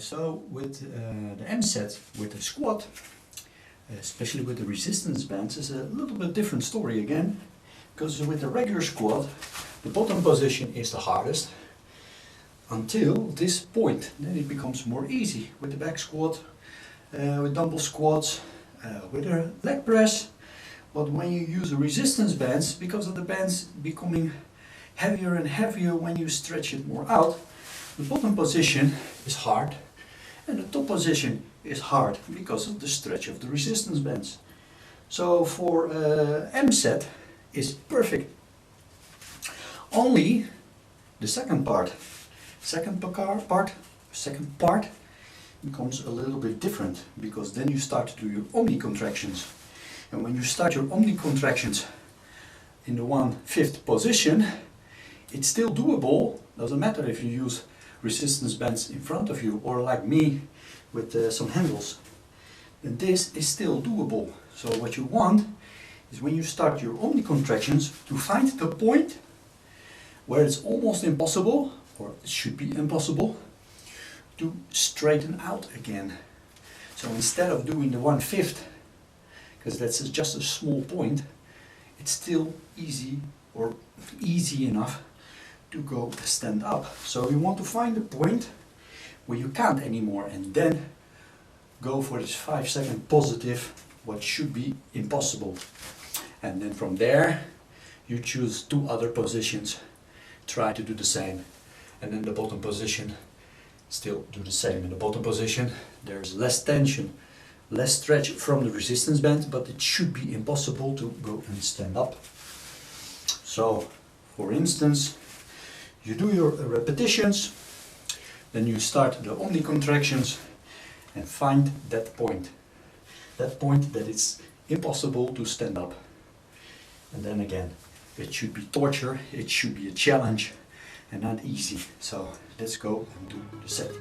So with the M set, with the squat, especially with the resistance bands, is a little bit different story again. Because with the regular squat, the bottom position is the hardest until this point. Then it becomes more easy with the back squat, with dumbbell squats, with a leg press. But when you use the resistance bands, because of the bands becoming heavier and heavier when you stretch it more out, the bottom position is hard and the top position is hard because of the stretch of the resistance bands. So for M set is perfect. Only the second part becomes a little bit different, because then you start to do your omni contractions. And when you start your omni contractions in the 1/5 position, it's still doable. Doesn't matter if you use resistance bands in front of you or like me with some handles. And this is still doable. So what you want is, when you start your omni contractions, to find the point where it's almost impossible, or it should be impossible, to straighten out again. So instead of doing the 1/5, because that's just a small point, it's still easy, or easy enough to go stand up. So you want to find a point where you can't anymore, and then go for this 5-second positive, what should be impossible. And then from there you choose 2 other positions, try to do the same, and then the bottom position, still do the same. In the bottom position there's less tension, less stretch from the resistance band, but it should be impossible to go and stand up. So for instance, you do your repetitions, then you start the omni contractions and find that point that it's impossible to stand up. And then again, it should be torture, it should be a challenge and not easy. So let's go and do the set.